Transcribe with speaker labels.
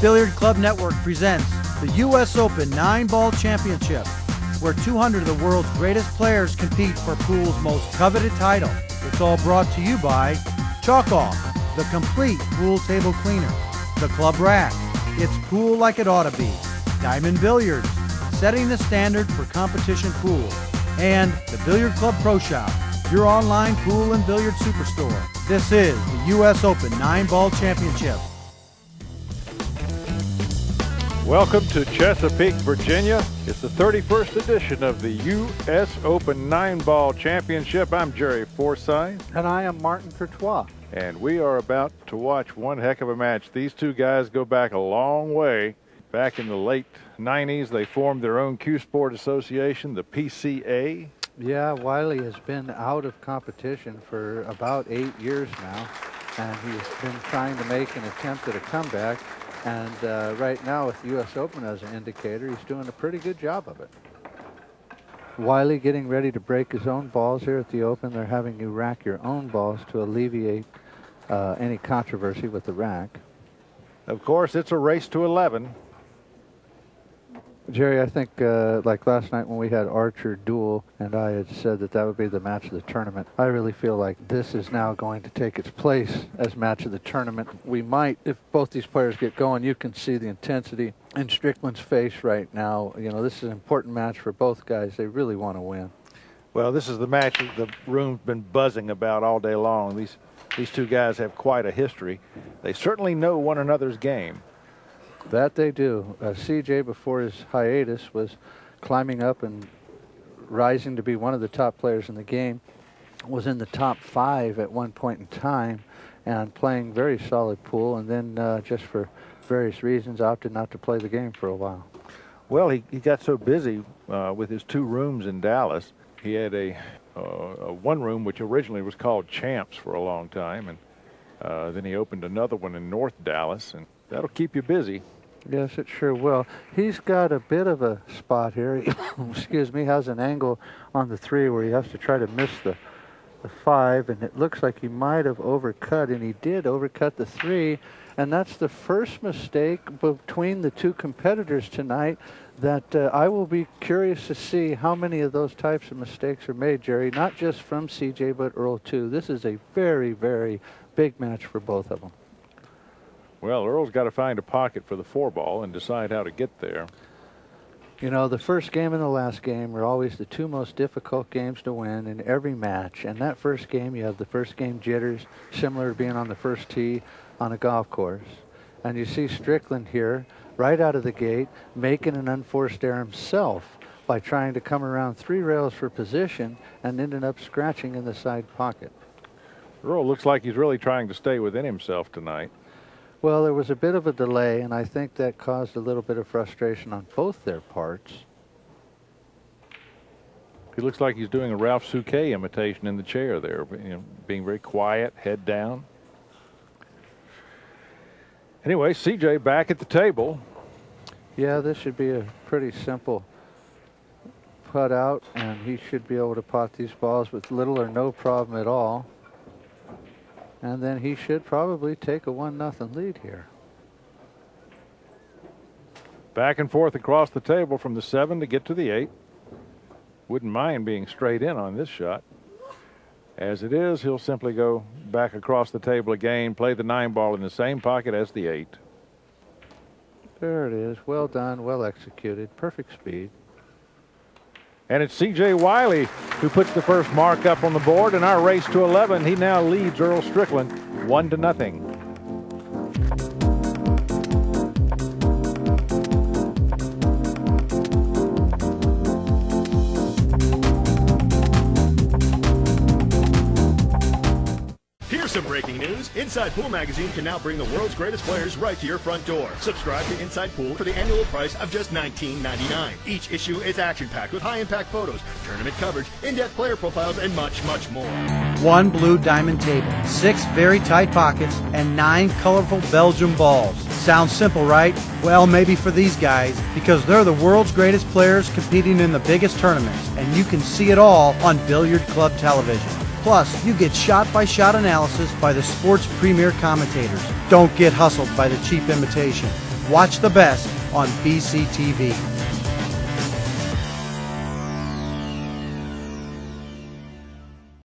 Speaker 1: Billiard Club Network presents the U.S. Open 9-Ball Championship, where 200 of the world's greatest players compete for pool's most coveted title. It's all brought to you by Chalk Off, the complete pool table cleaner, the Club Rack, it's pool like it ought to be, Diamond Billiards, setting the standard for competition pool, and the Billiard Club Pro Shop, your online pool and billiard superstore. This is the U.S. Open 9-Ball Championship.
Speaker 2: Welcome to Chesapeake, Virginia. It's the 31st edition of the U.S. Open 9-Ball Championship. I'm Jerry Forsythe.
Speaker 3: And I am Martin Courtois.
Speaker 2: And we are about to watch one heck of a match. These two guys go back a long way. Back in the late 90s, they formed their own cue sport association, the PCA.
Speaker 3: Yeah, Wiley has been out of competition for about 8 years now, and he's been trying to make an attempt at a comeback. And right now, with the U.S. Open as an indicator, he's doing a pretty good job of it. Wiley getting ready to break his own balls here at the Open. They're having you rack your own balls to alleviate any controversy with the rack.
Speaker 2: Of course, it's a race to 11.
Speaker 3: Jerry, I think like last night when we had Archer Duel and I had said that that would be the match of the tournament, I really feel like this is now going to take its place as match of the tournament. We might, if both these players get going, you can see the intensity in Strickland's face right now. You know, this is an important match for both guys. They really want to win.
Speaker 2: Well, this is the match that the room's been buzzing about all day long. These two guys have quite a history. They certainly know one another's game.
Speaker 3: That they do. CJ, before his hiatus, was climbing up and rising to be one of the top players in the game. Was in the top 5 at one point in time and playing very solid pool, and then just for various reasons opted not to play the game for a while.
Speaker 2: Well, he got so busy with his 2 rooms in Dallas. He had a one room which originally was called Champs for a long time, and then he opened another one in North Dallas, and that'll keep you busy.
Speaker 3: Yes, it sure will. He's got a bit of a spot here. Excuse me, has an angle on the 3 where he has to try to miss the 5, and it looks like he might have overcut, and he did overcut the 3, and that's the first mistake between the 2 competitors tonight that I will be curious to see how many of those types of mistakes are made, Jerry, not just from CJ, but Earl too. This is a very, very big match for both of them.
Speaker 2: Well, Earl's got to find a pocket for the 4-ball and decide how to get there.
Speaker 3: You know, the first game and the last game are always the 2 most difficult games to win in every match. And that first game, you have the first game jitters, similar to being on the first tee on a golf course. And you see Strickland here, right out of the gate, making an unforced error himself by trying to come around 3 rails for position and ended up scratching in the side pocket.
Speaker 2: Earl looks like he's really trying to stay within himself tonight.
Speaker 3: Well, there was a bit of a delay, and I think that caused a little bit of frustration on both their parts.
Speaker 2: He looks like he's doing a Ralph Souquet imitation in the chair there, you know, being very quiet, head down. Anyway, CJ back at the table.
Speaker 3: Yeah, this should be a pretty simple putt out, and he should be able to pot these balls with little or no problem at all. And then he should probably take a 1-0 lead here.
Speaker 2: Back and forth across the table from the 7 to get to the 8. Wouldn't mind being straight in on this shot. As it is, he'll simply go back across the table again, play the 9-ball in the same pocket as the 8.
Speaker 3: There it is. Well done, well executed, perfect speed.
Speaker 2: And it's C.J. Wiley who puts the first mark up on the board in our race to 11. He now leads Earl Strickland 1-0.
Speaker 4: Some breaking news. Inside Pool Magazine can now bring the world's greatest players right to your front door. Subscribe to Inside Pool for the annual price of just $19.99. Each issue is action-packed with high-impact photos, tournament coverage, in-depth player profiles, and much, much more.
Speaker 1: 1 blue diamond table, 6 very tight pockets, and 9 colorful Belgium balls. Sounds simple, right? Well, maybe for these guys, because they're the world's greatest players competing in the biggest tournaments, and you can see it all on Billiard Club television. Plus, you get shot-by-shot analysis by the sport's premier commentators. Don't get hustled by the cheap imitation. Watch the best on BCTV.